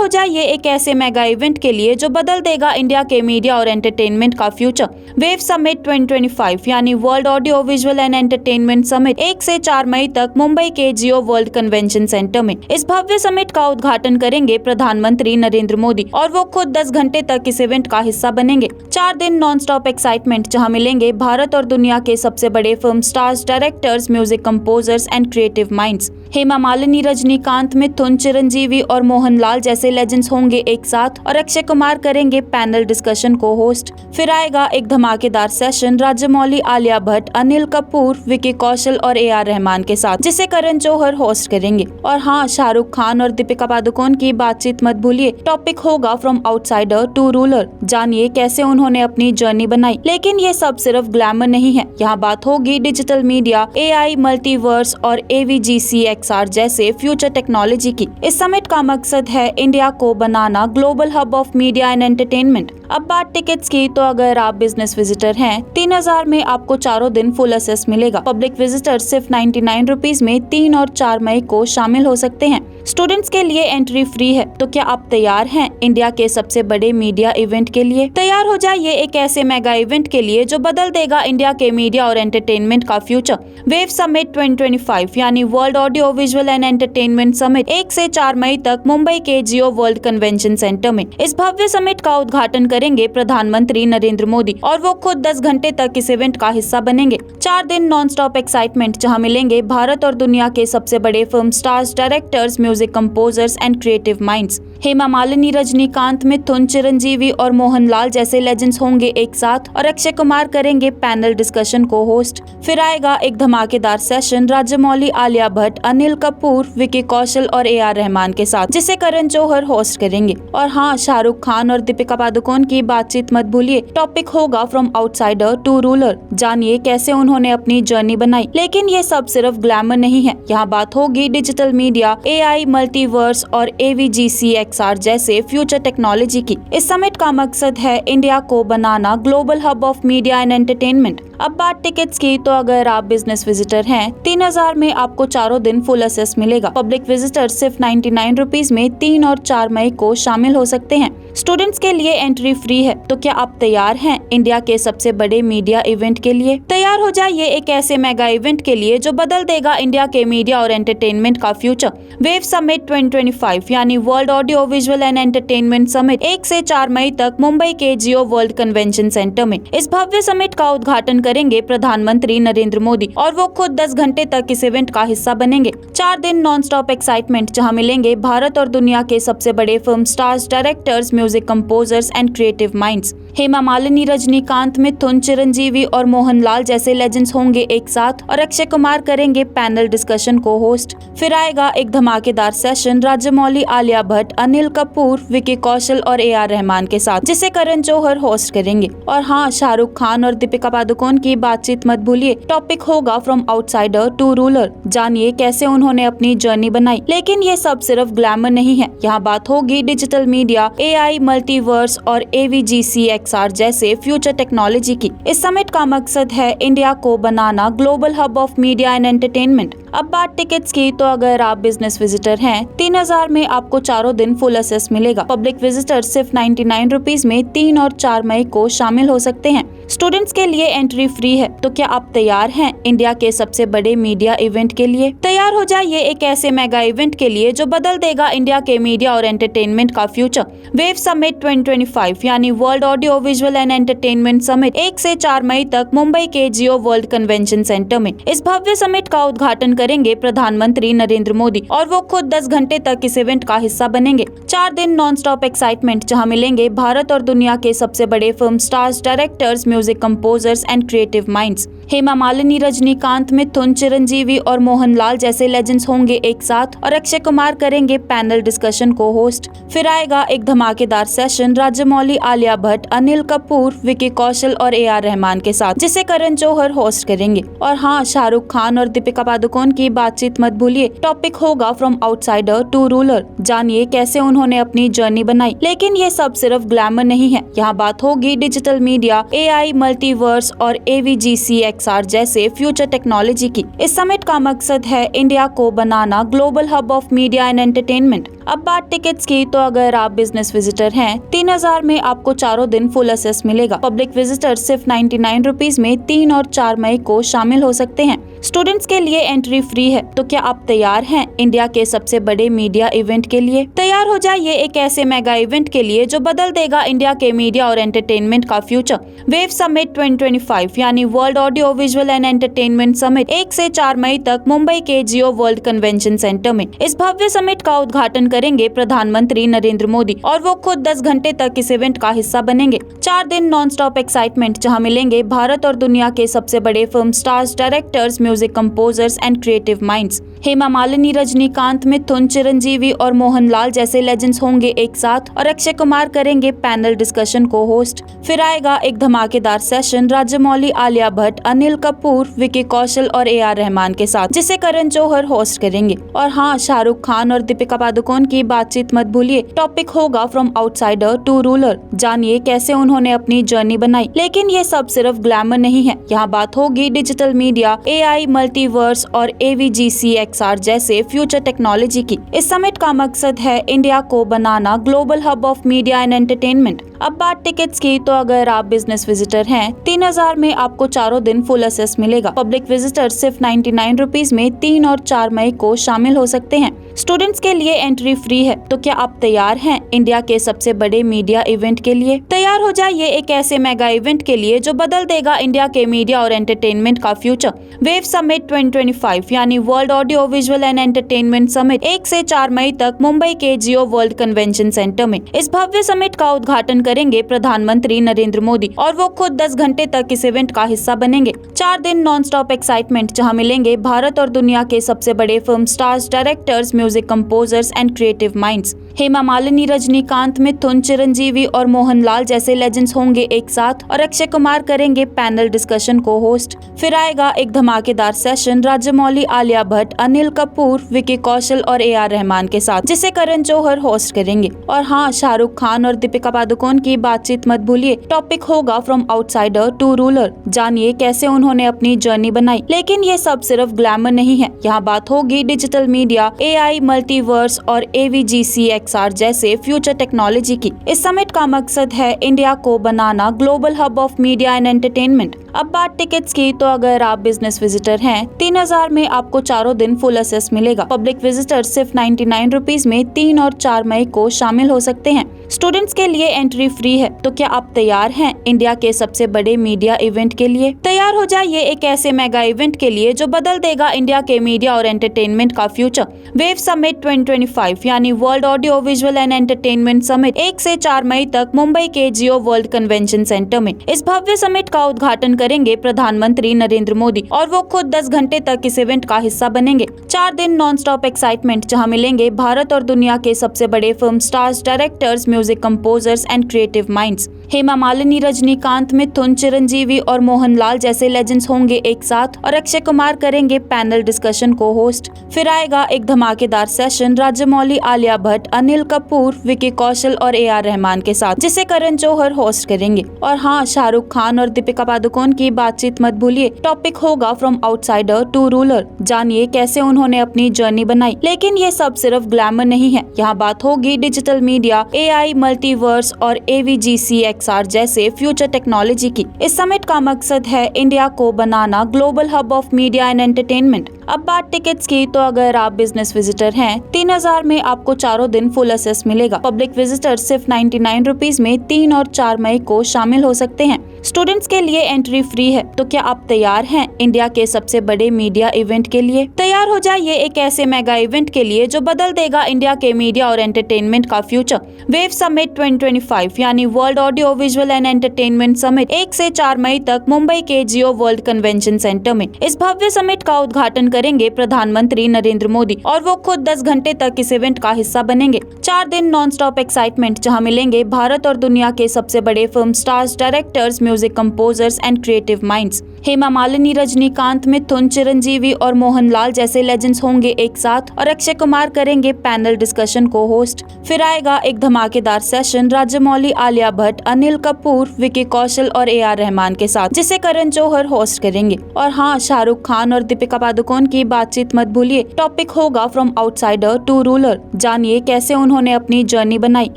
हो जाए ये एक ऐसे मेगा इवेंट के लिए जो बदल देगा इंडिया के मीडिया और एंटरटेनमेंट का फ्यूचर। वेव समिट 2025 यानी world audio visual and entertainment summit 1 से 4 मई तक मुंबई के जियो वर्ल्ड कन्वेंशन सेंटर में। इस भव्य समिट का उद्घाटन करेंगे प्रधानमंत्री नरेंद्र मोदी और वो खुद 10 घंटे तक इस इवेंट का हिस्सा बनेंगे। 4 दिन नॉन स्टॉप एक्साइटमेंट जहां मिलेंगे भारत और दुनिया के सबसे बड़े film stars, directors, music composers and creative minds. Hema Malini, Rajinikanth, Mithun, Chiranjeevi और मोहनलाल जैसे लेजेंड्स होंगे एक साथ और अक्षय कुमार करेंगे पैनल डिस्कशन को होस्ट। फिर आएगा एक धमाकेदार सेशन राजमौली, आलिया भट्ट, अनिल कपूर, विकी कौशल और AR रहमान के साथ, जिसे करण जौहर होस्ट करेंगे। और हाँ, शाहरुख खान और दीपिका पादुकोण की बातचीत मत भूलिए। टॉपिक होगा फ्रॉम आउटसाइडर टू रूलर। जानिए कैसे उन्होंने अपनी जर्नी बनाई। लेकिन ये सब सिर्फ ग्लैमर नहीं है, यहाँ बात होगी डिजिटल मीडिया, AI, मल्टीवर्स और AVGC XR जैसे फ्यूचर टेक्नोलॉजी की। इस समिट का मकसद है इंडिया को बनाना global hub of media and entertainment. अब बात टिकट्स की, तो अगर आप बिजनेस विजिटर हैं 3000 में आपको चारों दिन फुल एक्सेस मिलेगा। पब्लिक विजिटर सिर्फ 99 रुपीज में 3 और 4 मई को शामिल हो सकते हैं। स्टूडेंट्स के लिए एंट्री फ्री है। तो क्या आप तैयार हैं इंडिया के सबसे बड़े मीडिया इवेंट के लिए? तैयार हो जाइए एक ऐसे मेगा इवेंट के लिए जो बदल देगा इंडिया के मीडिया और एंटरटेनमेंट का फ्यूचर। वेव समिट 2025 यानी world audio visual and entertainment summit 1 से 4 मई तक मुंबई के जियो वर्ल्ड कन्वेंशन सेंटर में। इस भव्य समिट का उद्घाटन करेंगे प्रधानमंत्री नरेंद्र मोदी और वो खुद 10 घंटे तक इस इवेंट का हिस्सा बनेंगे। 4 दिन नॉन स्टॉप एक्साइटमेंट जहां मिलेंगे भारत और दुनिया के सबसे बड़े film stars, directors, music composers and creative minds. Hema Malini, Rajinikanth, Mithun, Chiranjeevi और मोहनलाल जैसे लेजेंड्स होंगे एक साथ और अक्षय कुमार करेंगे पैनल डिस्कशन को होस्ट। फिर आएगा एक धमाकेदार सेशन राजमौली, आलिया भट्ट, अनिल कपूर, विकी कौशल और AR रहमान के साथ, जिसे करण जौहर होस्ट करेंगे। और हाँ, शाहरुख खान और दीपिका पादुकोण की बातचीत मत भूलिए। टॉपिक होगा फ्रॉम आउटसाइडर टू रूलर। जानिए कैसे उन्होंने अपनी जर्नी बनाई। लेकिन ये सब सिर्फ ग्लैमर नहीं है, यहाँ बात होगी डिजिटल मीडिया, AI, मल्टीवर्स और AVGC XR जैसे फ्यूचर टेक्नोलॉजी की। इस समिट का मकसद है इंडिया को बनाना global hub of media and entertainment. अब बात टिकट्स की, तो अगर आप बिजनेस विजिटर हैं 3000 में आपको चारों दिन फुल एक्सेस मिलेगा। पब्लिक विजिटर सिर्फ 99 रुपीज में 3 और 4 मई को शामिल हो सकते हैं। स्टूडेंट्स के लिए एंट्री फ्री है। तो क्या आप तैयार हैं इंडिया के सबसे बड़े मीडिया इवेंट के लिए? तैयार हो जाइए एक ऐसे मेगा इवेंट के लिए जो बदल देगा इंडिया के मीडिया और एंटरटेनमेंट का फ्यूचर। वेव समिट 2025 यानी world audio visual and entertainment summit 1 से 4 मई तक मुंबई के जियो वर्ल्ड कन्वेंशन सेंटर में। इस भव्य समिट का उद्घाटन करेंगे प्रधानमंत्री नरेंद्र मोदी और वो खुद 10 घंटे तक इस इवेंट का हिस्सा बनेंगे। 4 दिन नॉन स्टॉप एक्साइटमेंट जहां मिलेंगे भारत और दुनिया के सबसे बड़े film stars, directors, music composers and creative minds. Hema Malini, Rajinikanth, Mithun, Chiranjeevi और मोहनलाल जैसे लेजेंड्स होंगे एक साथ और अक्षय कुमार करेंगे पैनल डिस्कशन को होस्ट। फिर आएगा एक धमाकेदार सेशन राजमौली, आलिया भट्ट, अनिल कपूर, विकी कौशल और AR रहमान के साथ, जिसे करण जौहर होस्ट करेंगे। और हाँ, शाहरुख खान और दीपिका पादुकोण की बातचीत मत भूलिए। टॉपिक होगा फ्रॉम आउटसाइडर टू रूलर। जानिए कैसे उन्होंने अपनी जर्नी बनाई। लेकिन ये सब सिर्फ ग्लैमर नहीं है, यहाँ बात होगी डिजिटल मीडिया, AI, मल्टीवर्स और AVGC XR जैसे फ्यूचर टेक्नोलॉजी की। इस समिट का मकसद है इंडिया को बनाना global hub of media and entertainment. अब बात टिकट्स की, तो अगर आप बिजनेस विजिटर हैं 3000 में आपको चारों दिन फुल एक्सेस मिलेगा। पब्लिक विजिटर सिर्फ 99 रुपीज में 3 और 4 मई को शामिल हो सकते हैं। स्टूडेंट्स के लिए एंट्री फ्री है। तो क्या आप तैयार हैं इंडिया के सबसे बड़े मीडिया इवेंट के लिए? तैयार हो जाइए एक ऐसे मेगा इवेंट के लिए जो बदल देगा इंडिया के मीडिया और एंटरटेनमेंट का फ्यूचर। वेव समिट 2025 यानी world audio visual and entertainment summit 1 से 4 मई तक मुंबई के जियो वर्ल्ड कन्वेंशन सेंटर में। इस भव्य समिट का उद्घाटन करेंगे प्रधानमंत्री नरेंद्र मोदी और वो खुद 10 घंटे तक इस इवेंट का हिस्सा बनेंगे। 4 दिन नॉन स्टॉप एक्साइटमेंट जहां मिलेंगे भारत और दुनिया के सबसे बड़े film stars, directors, music composers and creative minds. Hema Malini, Rajinikanth, Mithun, Chiranjeevi और मोहनलाल जैसे लेजेंड्स होंगे एक साथ और अक्षय कुमार करेंगे पैनल डिस्कशन को होस्ट। फिर आएगा एक धमाकेदार सेशन राजमौली, आलिया भट्ट, अनिल कपूर, विकी कौशल और AR रहमान के साथ, जिसे करण जौहर होस्ट करेंगे। और हाँ, शाहरुख खान और दीपिका पादुकोण की बातचीत मत भूलिए। टॉपिक होगा फ्रॉम आउटसाइडर टू रूलर। जानिए कैसे उन्होंने अपनी जर्नी बनाई। लेकिन ये सब सिर्फ ग्लैमर नहीं है, यहाँ बात होगी digital media, AI, AI, multiverse और AVGCXR जैसे फ्यूचर टेक्नोलॉजी की। इस समिट का मकसद है इंडिया को बनाना global hub of media and entertainment. अब बात टिकट्स की, तो अगर आप बिजनेस विजिटर हैं 3000 में आपको चारों दिन फुल एक्सेस मिलेगा। पब्लिक विजिटर सिर्फ 99 रुपीज में 3 और 4 मई को शामिल हो सकते हैं। स्टूडेंट्स के लिए एंट्री फ्री है। तो क्या आप तैयार हैं इंडिया के सबसे बड़े मीडिया इवेंट के लिए? तैयार हो जाइए एक ऐसे मेगा इवेंट के लिए जो बदल देगा इंडिया के मीडिया और एंटरटेनमेंट का फ्यूचर। वेव समिट 2025 यानी world audio visual and entertainment summit 1 से 4 मई तक मुंबई के जियो वर्ल्ड कन्वेंशन सेंटर में। इस भव्य समिट का उद्घाटन करेंगे प्रधानमंत्री नरेंद्र मोदी और वो खुद 10 घंटे तक इस इवेंट का हिस्सा बनेंगे। 4 दिन नॉन स्टॉप एक्साइटमेंट, जहां मिलेंगे भारत और दुनिया के सबसे बड़े film stars, directors, music composers and creative minds. Hema Malini, Rajinikanth, Mithun, Chiranjeevi और मोहनलाल जैसे लेजेंड्स होंगे एक साथ और अक्षय कुमार करेंगे पैनल डिस्कशन को होस्ट। फिर आएगा एक धमाकेदार सेशन राजमौली, आलिया भट्ट, अनिल कपूर, विकी कौशल और AR रहमान के साथ, जिसे करण जौहर होस्ट करेंगे। और हाँ, शाहरुख खान और दीपिका पादुकोण की बातचीत मत भूलिए। टॉपिक होगा फ्रॉम आउटसाइडर टू रूलर। जानिए कैसे उन्होंने अपनी जर्नी बनाई। लेकिन ये सब सिर्फ ग्लैमर नहीं है, यहाँ बात होगी डिजिटल मीडिया, AI, मल्टीवर्स और AVGCXR जैसे फ्यूचर टेक्नोलॉजी की। इस समिट का मकसद है इंडिया को बनाना global hub of media and entertainment. अब बात टिकट्स की, तो अगर आप बिजनेस विजिटर हैं 3000 में आपको चारों दिन फुल एक्सेस मिलेगा। पब्लिक विजिटर सिर्फ 99 रुपीज में 3 और 4 मई को शामिल हो सकते हैं। स्टूडेंट्स के लिए एंट्री फ्री है। तो क्या आप तैयार हैं इंडिया के सबसे बड़े मीडिया इवेंट के लिए? तैयार हो जाइए एक ऐसे मेगा इवेंट के लिए जो बदल देगा इंडिया के मीडिया और एंटरटेनमेंट का फ्यूचर। वेव समिट 2025 यानी world audio visual and entertainment summit 1 से 4 मई तक मुंबई के जियो वर्ल्ड कन्वेंशन सेंटर में। इस भव्य समिट का उद्घाटन करेंगे प्रधानमंत्री नरेंद्र मोदी और वो खुद 10 घंटे तक इस इवेंट का हिस्सा बनेंगे। 4 दिन नॉन स्टॉप एक्साइटमेंट, जहां मिलेंगे भारत और दुनिया के सबसे बड़े film stars, directors, music composers and creative minds. Hema Malini, Rajinikanth, Mithun, Chiranjeevi और मोहनलाल जैसे लेजेंड्स होंगे एक साथ और अक्षय कुमार करेंगे पैनल डिस्कशन को होस्ट। फिर आएगा एक धमाकेदार सेशन राजमौली, आलिया भट्ट, अनिल कपूर, विकी कौशल और AR रहमान के साथ, जिसे करण जौहर होस्ट करेंगे। और हाँ, शाहरुख खान और दीपिका पादुकोण की बातचीत मत भूलिए। टॉपिक होगा फ्रॉम आउटसाइडर टू रूलर। जानिए कैसे उन्होंने अपनी जर्नी बनाई। लेकिन ये सब सिर्फ ग्लैमर नहीं है, यहाँ बात होगी डिजिटल मीडिया, AI, मल्टीवर्स और AVGCXR जैसे फ्यूचर टेक्नोलॉजी की। इस समिट का मकसद है इंडिया को बनाना global hub of media and entertainment. अब बात टिकट्स की, तो अगर आप बिजनेस विजिटर हैं 3000 में आपको चारों दिन फुल एक्सेस मिलेगा। पब्लिक विजिटर सिर्फ 99 रुपीज में 3 और 4 मई को शामिल हो सकते हैं। स्टूडेंट्स के लिए एंट्री फ्री है। तो क्या आप तैयार हैं इंडिया के सबसे बड़े मीडिया इवेंट के लिए? तैयार हो जाइए एक ऐसे मेगा इवेंट के लिए जो बदल देगा इंडिया के मीडिया और एंटरटेनमेंट का फ्यूचर। वेव समिट 2025 यानी world audio visual and entertainment summit 1 से 4 मई तक मुंबई के जियो वर्ल्ड कन्वेंशन सेंटर में। इस भव्य समिट का उद्घाटन करेंगे प्रधानमंत्री नरेंद्र मोदी और वो खुद 10 घंटे तक इस इवेंट का हिस्सा बनेंगे। 4 दिन नॉन स्टॉप एक्साइटमेंट, जहां मिलेंगे भारत और दुनिया के सबसे बड़े film stars, directors, music composers and creative minds. Hema Malini, Rajinikanth, Mithun, Chiranjeevi और मोहनलाल जैसे लेजेंड्स होंगे एक साथ और अक्षय कुमार करेंगे पैनल डिस्कशन को होस्ट। फिर आएगा एक धमाकेदार सेशन राजमौली, आलिया भट्ट, अनिल कपूर, विकी कौशल और AR रहमान के साथ, जिसे करण जौहर होस्ट करेंगे। और हाँ, शाहरुख खान और दीपिका पादुकोण की बातचीत मत भूलिए। टॉपिक होगा फ्रॉम आउटसाइडर टू रूलर। जानिए कैसे उन्होंने अपनी जर्नी बनाई। लेकिन ये सब सिर्फ ग्लैमर नहीं है, यहाँ बात होगी डिजिटल मीडिया, AI, मल्टीवर्स और AVGCXR जैसे फ्यूचर टेक्नोलॉजी की। इस समिट का मकसद है इंडिया को बनाना global hub of media and entertainment. अब बात टिकट्स की, तो अगर आप बिजनेस विजिटर हैं 3000 में आपको चारों दिन फुल एक्सेस मिलेगा। पब्लिक विजिटर सिर्फ 99 रुपीज में 3 और 4 मई को शामिल हो सकते हैं। स्टूडेंट्स के लिए एंट्री फ्री है। तो क्या आप तैयार हैं इंडिया के सबसे बड़े मीडिया इवेंट के लिए? तैयार हो जाइए एक ऐसे मेगा इवेंट के लिए जो बदल देगा इंडिया के मीडिया और एंटरटेनमेंट का फ्यूचर। वेव समिट 2025 यानी world audio visual and entertainment summit 1 से 4 मई तक मुंबई के जियो वर्ल्ड कन्वेंशन सेंटर में। इस भव्य समिट का उद्घाटन करेंगे प्रधानमंत्री नरेंद्र मोदी और वो खुद 10 घंटे तक इस इवेंट का हिस्सा बनेंगे। 4 दिन नॉन स्टॉप एक्साइटमेंट, जहां मिलेंगे भारत और दुनिया के सबसे बड़े film stars, directors, music composers and creative minds. Hema Malini, Rajinikanth, Mithun, Chiranjeevi और मोहनलाल जैसे लेजेंड्स होंगे एक साथ और अक्षय कुमार करेंगे पैनल डिस्कशन को होस्ट। फिर आएगा एक धमाकेदार सेशन राजमौली, आलिया भट्ट, अनिल कपूर, विकी कौशल और AR रहमान के साथ, जिसे करण जौहर होस्ट करेंगे। और हाँ, शाहरुख खान और दीपिका पादुकोण की बातचीत मत भूलिए। टॉपिक होगा फ्रॉम आउटसाइडर टू रूलर। जानिए कैसे उन्होंने अपनी जर्नी बनाई।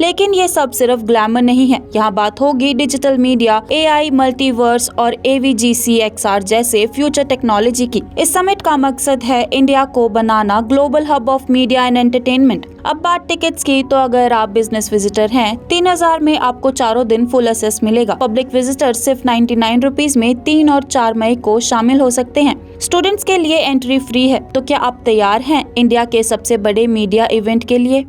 लेकिन ये सब सिर्फ ग्लैमर नहीं है, यहाँ बात होगी डिजिटल मीडिया, AI, मल्टीवर्स और AVGC XR जैसे फ्यूचर टेक्नोलॉजी की। इस समिट का मकसद है इंडिया को बनाना global hub of media and entertainment. अब बात टिकट्स की, तो अगर आप बिजनेस विजिटर हैं, 3000 में आपको 4 दिन फुल एक्सेस मिलेगा। पब्लिक विजिटर सिर्फ 99 रुपीज में 3 और 4 मई को शामिल हो सकते हैं। स्टूडेंट्स के लिए एंट्री फ्री है। तो क्या आप तैयार हैं इंडिया के सबसे बड़े मीडिया इवेंट के लिए?